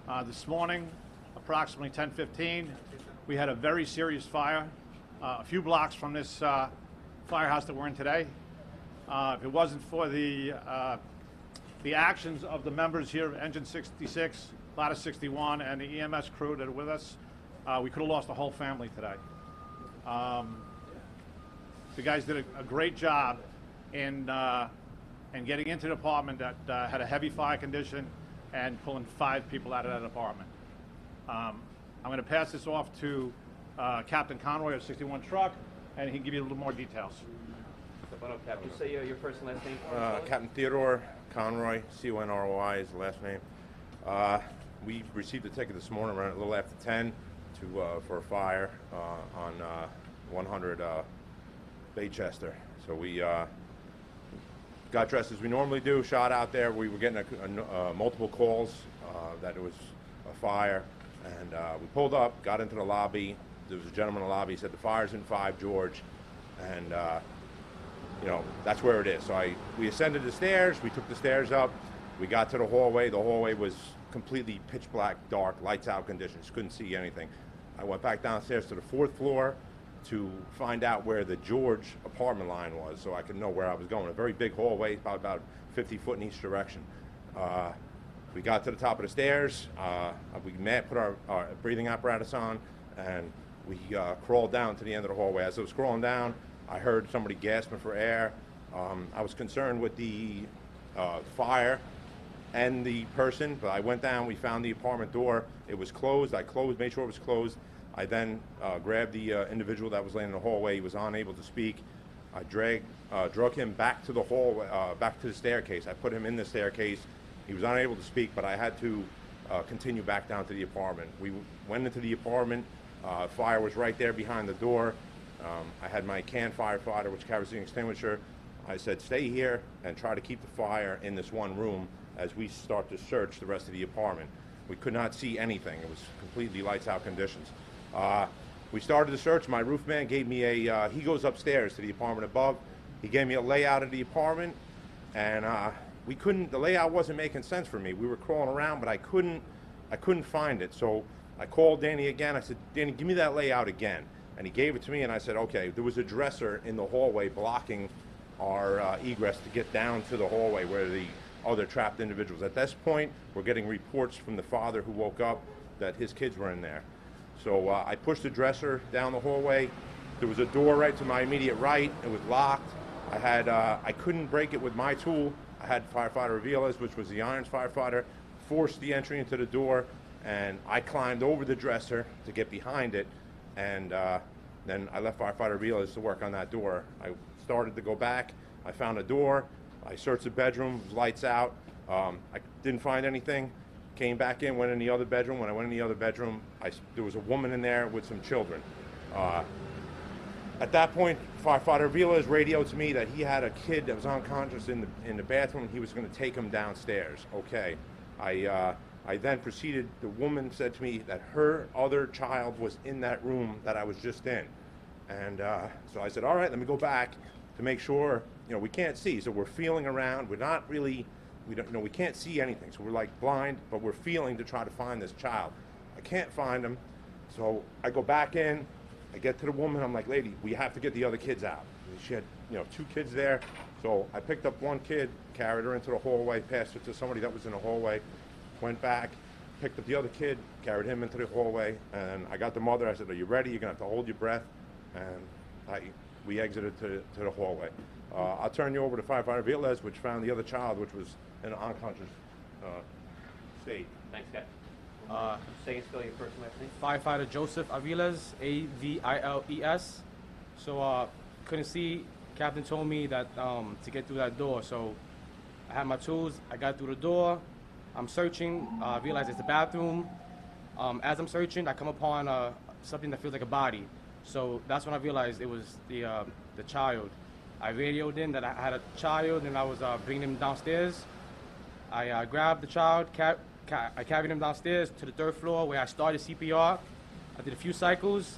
This morning, approximately 10:15, we had a very serious fire a few blocks from this firehouse that we're in today. If it wasn't for the actions of the members here of Engine 66, Ladder 61, and the EMS crew that are with us, we could have lost the whole family today. The guys did a great job in getting into the apartment that had a heavy fire condition and pulling 5 people out of that apartment. I'm going to pass this off to Captain Conroy of 61 Truck, and he can give you a little more details. Captain, say your first and last name. Captain Theodore Conroy, C-O-N-R-O-I is the last name. We received a ticket this morning around a little after 10 for a fire on 100 Baychester. So we got dressed as we normally do, shot out there. We were getting multiple calls that it was a fire, and we pulled up, got into the lobby. There was a gentleman in the lobby. He said, "The fire's in 5 George," and you know, that's where it is. So we ascended the stairs. We took the stairs up. We got to the hallway. The hallway was completely pitch black, dark, lights out conditions. Couldn't see anything. I went back downstairs to the 4th floor to find out where the George apartment line was, so I could know where I was going. A very big hallway, about 50 foot in each direction. We got to the top of the stairs. We put our breathing apparatus on, and we crawled down to the end of the hallway. As I was crawling down, I heard somebody gasping for air. I was concerned with the fire and the person, but I went down. We found the apartment door. It was closed. I made sure it was closed. I then grabbed the individual that was laying in the hallway. He was unable to speak. I drug him back to the hallway, back to the staircase. I put him in the staircase. He was unable to speak, but I had to continue back down to the apartment. We went into the apartment. Fire was right there behind the door. I had my can Firefighter, which carries the extinguisher. I said, "Stay here and try to keep the fire in this one room as we start to search the rest of the apartment." We could not see anything. It was completely lights out conditions. We started the search. My roof man gave me he goes upstairs to the apartment above. He gave me a layout of the apartment, and the layout wasn't making sense for me. We were crawling around, but I couldn't find it. So I called Danny again. I said, "Danny, give me that layout again." And he gave it to me, and I said, "Okay." There was a dresser in the hallway blocking our egress to get down to the hallway where the other trapped individuals. At this point, we're getting reports from the father who woke up that his kids were in there. So I pushed the dresser down the hallway. There was a door right to my immediate right. It was locked. I couldn't break it with my tool. I had Firefighter Avila's, which was the Irons Firefighter, forced the entry into the door, and I climbed over the dresser to get behind it, and then I left Firefighter Avila's to work on that door. I started to go back. I found a door. I searched the bedroom. It was lights out. I didn't find anything. Came back in, went in the other bedroom. When I went in the other bedroom, there was a woman in there with some children. At that point, Firefighter Avila's radioed to me that he had a kid that was unconscious in the bathroom, and he was going to take him downstairs. Okay. I then proceeded. The woman said to me that her other child was in that room that I was just in, and so I said, "All right, let me go back to make sure. You know, we can't see, so we're feeling around. We're not really." We can't see anything, so we're like blind, but we're feeling to try to find this child. I can't find him, so I go back in. I get to the woman. I'm like, "Lady, we have to get the other kids out." And she had, 2 kids there, so I picked up one kid, carried her into the hallway, passed her to somebody that was in the hallway, went back, picked up the other kid, carried him into the hallway, and I got the mother. I said, "Are you ready? You're gonna have to hold your breath," and we exited to the hallway. I'll turn you over to Firefighter Avila's, which found the other child, which was in an unconscious state. Thanks, guys. Say still your first and last name. Firefighter Joseph Aviles, Aviles. So couldn't see. Captain told me that to get through that door. So I had my tools. I got through the door. I'm searching. I realized it's the bathroom. As I'm searching, I come upon something that feels like a body. So that's when I realized it was the child. I radioed in that I had a child, and I was bringing him downstairs. I grabbed the child, I carried him downstairs to the 3rd floor where I started CPR. I did a few cycles.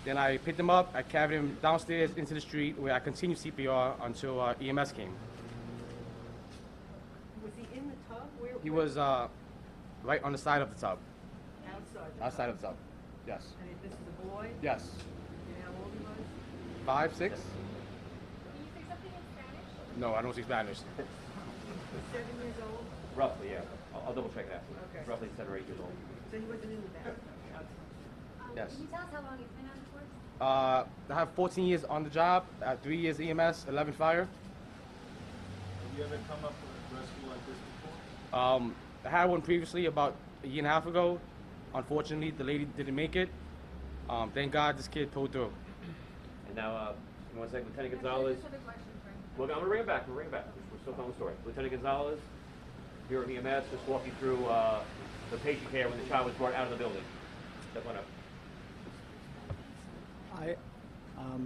Then I picked him up. I carried him downstairs into the street where I continued CPR until EMS came. Was he in the tub? He was right on the side of the tub. Outside? Outside of the tub. Yes. And if this is a boy? Yes. You know how old he was? 5, 6? Can you say something in Spanish? No, I don't speak Spanish. 7 years old? Roughly, yeah. I'll double check that. Okay. Roughly 7 or 8 years old. So he wasn't in the back? Yes. Can you tell us how long he's been on the force? I have 14 years on the job, 3 years EMS, 11 fire. Have you ever come up with a rescue like this before? I had one previously about a year and a half ago. Unfortunately, the lady didn't make it. Thank God this kid pulled through. And now, you want to say Lieutenant Gonzalez? Just another question, Frank. Well, I'm going to bring it back. We're still telling the story. Lieutenant Gonzalez, here at EMS, just walk you through the patient care when the child was brought out of the building. Step on up.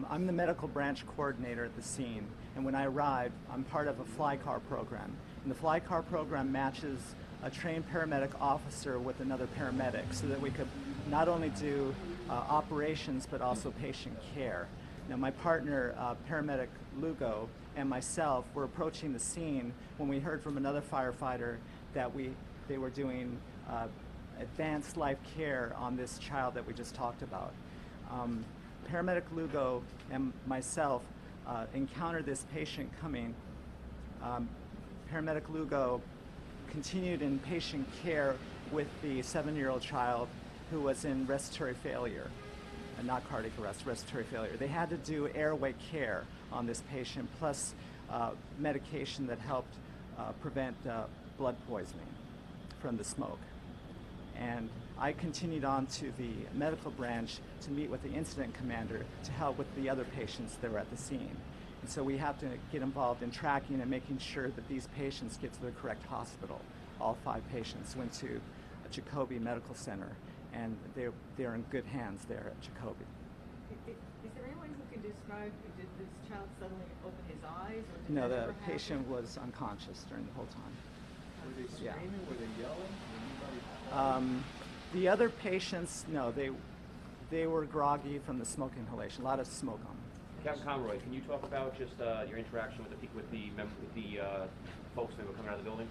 I'm the medical branch coordinator at the scene, and when I arrived, I'm part of a fly car program. And the fly car program matches a trained paramedic officer with another paramedic so that we could not only do operations but also patient care. Now, my partner, paramedic Lugo, and myself were approaching the scene when we heard from another firefighter that they were doing advanced life care on this child that we just talked about. Paramedic Lugo and myself encountered this patient coming. Paramedic Lugo continued in patient care with the 7-year-old child who was in respiratory failure, not cardiac arrest, respiratory failure. They had to do airway care on this patient, plus medication that helped prevent blood poisoning from the smoke. And I continued on to the medical branch to meet with the incident commander to help with the other patients that were at the scene. And so we have to get involved in tracking and making sure that these patients get to the correct hospital. All 5 patients went to Jacoby Medical Center, and they're in good hands there at Jacoby. Is there anyone who can describe, did this child suddenly open his eyes? Or did No, that the ever happen? patient was unconscious during the whole time. Were they Yeah. screaming? Were they yelling? Were anybody The other patients, no, they were groggy from the smoke inhalation. A lot of smoke on them. Captain Conroy, can you talk about just your interaction with the folks that were coming out of the building?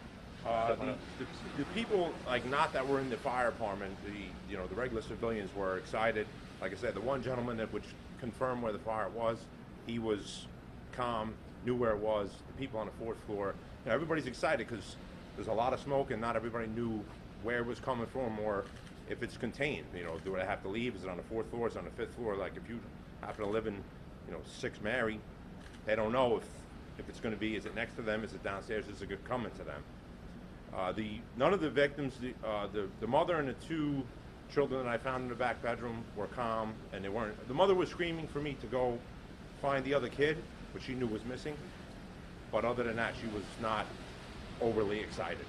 The people, like, not that were in the fire department, the regular civilians were excited. Like I said, the one gentleman that would confirm where the fire was, he was calm, knew where it was. The people on the 4th floor, everybody's excited because there's a lot of smoke and not everybody knew where it was coming from or if it's contained. Do I have to leave? Is it on the 4th floor? Is it on the 5th floor? Like, if you happen to live in, 6 Mary, they don't know if it's going to be, is it next to them? Is it downstairs? Is it coming to them? None of the victims, the mother and the 2 children that I found in the back bedroom were calm, and they weren't. The mother was screaming for me to go find the other kid, which she knew was missing. But other than that, she was not overly excited.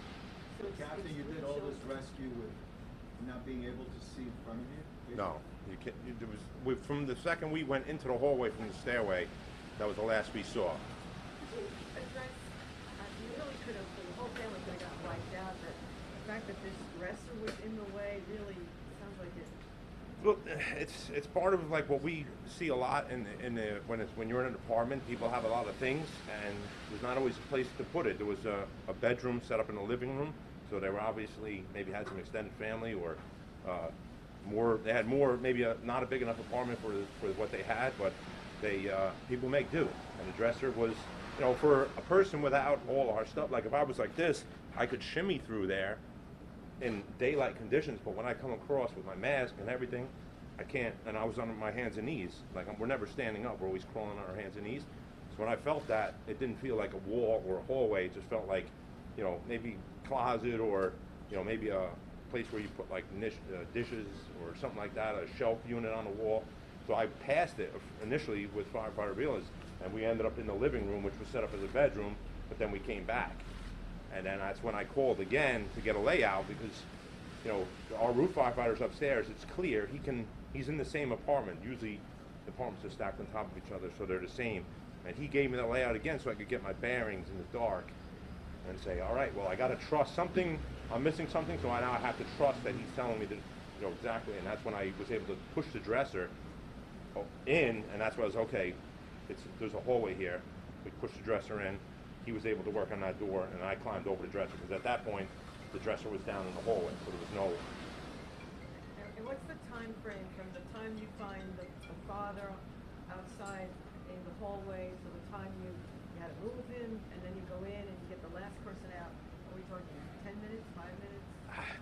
Captain, you did all this rescue with not being able to see in front of you? No, you can't. From the second we went into the hallway from the stairway, that was the last we saw. Could you address, you really could have, the whole family could have got wiped out, but the fact that this dresser was in the way really sounds like it. Well, it's part of like what we see a lot when you're in an apartment. People have a lot of things, and there's not always a place to put it. There was a bedroom set up in the living room, so they were obviously maybe had some extended family or more. They had more, maybe not a big enough apartment for what they had, but people make do. And the dresser was, for a person without all our stuff. Like if I was like this, I could shimmy through there in daylight conditions, but when I come across with my mask and everything, I can't, and I was on my hands and knees. Like, we're never standing up, we're always crawling on our hands and knees. So when I felt that, it didn't feel like a wall or a hallway, it just felt like, maybe closet or, maybe a place where you put like dishes or something like that, a shelf unit on the wall. So I passed it initially with Firefighter Realists, and we ended up in the living room, which was set up as a bedroom, but then we came back. And then that's when I called again to get a layout because, our roof firefighter's upstairs. It's clear he's in the same apartment. Usually, the apartments are stacked on top of each other, so they're the same. And he gave me the layout again, so I could get my bearings in the dark and say, all right, well, I got to trust something. I'm missing something, so I have to trust that he's telling me to, exactly. And that's when I was able to push the dresser in, and that's when I was okay. There's a hallway here. We pushed the dresser in. He was able to work on that door, and I climbed over the dresser because at that point, the dresser was down in the hallway, so there was no. And what's the time frame from the time you find the father outside in the hallway to the time you had to move him, and then you go in and you get the last person out? Are we talking 10 minutes, 5 minutes?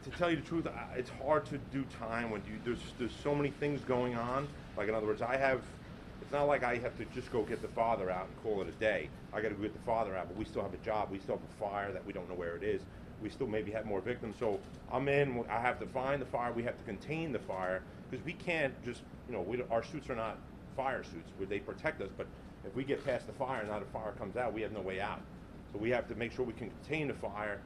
To tell you the truth, it's hard to do time when there's so many things going on. Like, in other words, it's not like I have to just go get the father out and call it a day. I got to go get the father out, but we still have a job. We still have a fire that we don't know where it is. We still maybe have more victims. So I'm in. I have to find the fire. We have to contain the fire because we can't just, our suits are not fire suits where they protect us. But if we get past the fire and now the fire comes out, we have no way out. So we have to make sure we can contain the fire.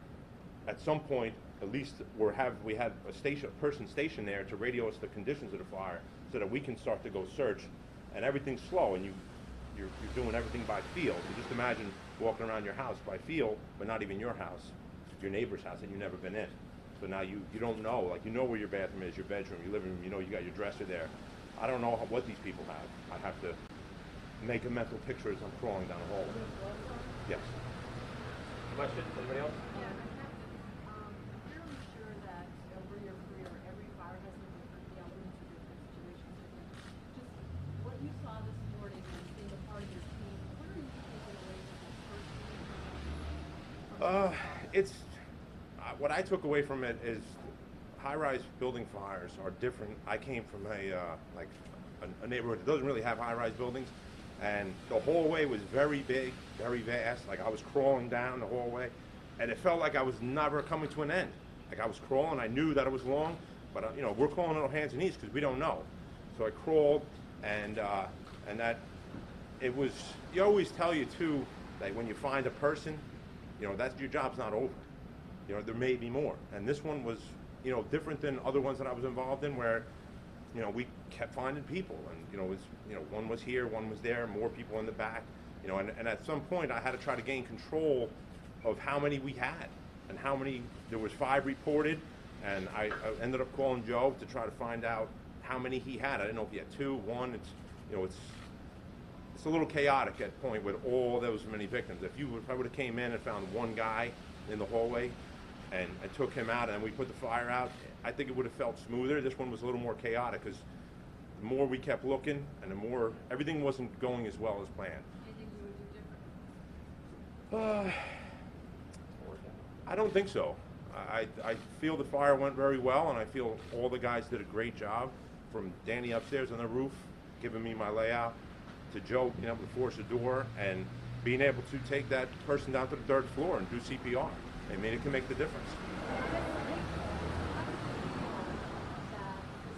At some point, at least we have a person stationed there to radio us the conditions of the fire so that we can start to go search. And everything's slow, and you're doing everything by feel. So just imagine walking around your house by feel, but not even your house, your neighbor's house that you've never been in. So now you don't know, like you know where your bathroom is, your bedroom, your living room, you know you got your dresser there. I don't know what these people have. I have to make a mental picture as I'm crawling down the hallway. Yes. Questions? Anybody else? Yeah, I'm fairly sure that over your career, every fire has been different, the elements are different, situations are different. Just what you saw this morning and being a part of your team, what are you taking away from this first What I took away from it is high-rise building fires are different. I came from a neighborhood that doesn't really have high-rise buildings, and the hallway was very big, very vast. Like I was crawling down the hallway, and it felt like I was never coming to an end. Like I was crawling, I knew that it was long, but we're crawling on our hands and knees because we don't know. So I crawled, and that it was. You always tell you too that when you find a person, that's your job's not over. There may be more, and this one was different than other ones that I was involved in where we kept finding people, and one was here, one was there, more people in the back, and at some point I had to try to gain control of how many we had and how many. There was 5 reported, and I ended up calling Joe to try to find out how many he had. I didn't know if he had 2, 1. It's a little chaotic at that point with all those many victims. If I would have came in and found one guy in the hallway and took him out and we put the fire out, I think it would have felt smoother. This one was a little more chaotic because the more we kept looking and the more everything wasn't going as well as planned. anything you would do different? I don't think so. I feel the fire went very well, and I feel all the guys did a great job, from Danny upstairs on the roof giving me my layout to Joe being able to force a door and being able to take that person down to the 3rd floor and do CPR. I mean, it can make the difference.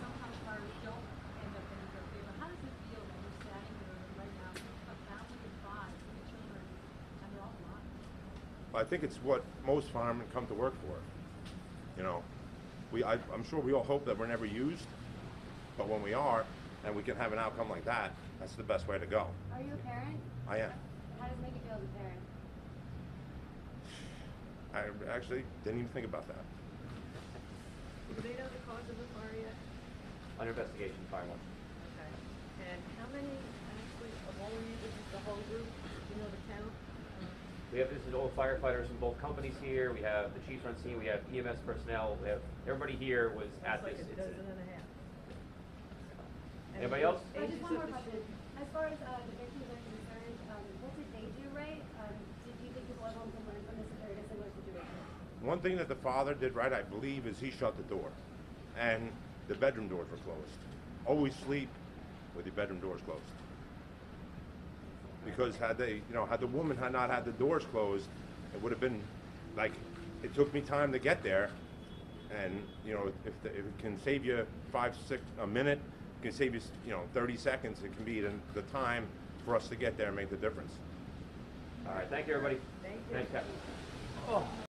Sometimes fires don't end up in your favor. How does it feel when you're standing here right now, a family of 5, 3 children, and they're all blind? I think it's what most firemen come to work for. I'm sure we all hope that we're never used, but when we are, and we can have an outcome like that, that's the best way to go. Are you a parent? I am. How does it make you feel as a parent? I actually didn't even think about that. Do they know the cause of the fire yet? Under investigation, fire marshal. Okay. And how many, actually, of all of you, this is the whole group, you know the count? This is all firefighters from both companies here. We have the chiefs on scene. We have EMS personnel. We have everybody here was at That's like this a incident. dozen and a half. And Anybody else? ages Just one more of the question. As far as the victims are concerned, what did they do right? Did you think people at home can learn from this if they're in a similar situation? One thing that the father did right, I believe, is he shut the door, and the bedroom doors were closed. Always sleep with your bedroom doors closed. Because had the woman had not had the doors closed, it would have been like, it took me time to get there, and if it can save you a minute, it can save you 30 seconds. It can be the time for us to get there and make the difference. All right. Thank you, everybody. Thank you. Thanks, Captain.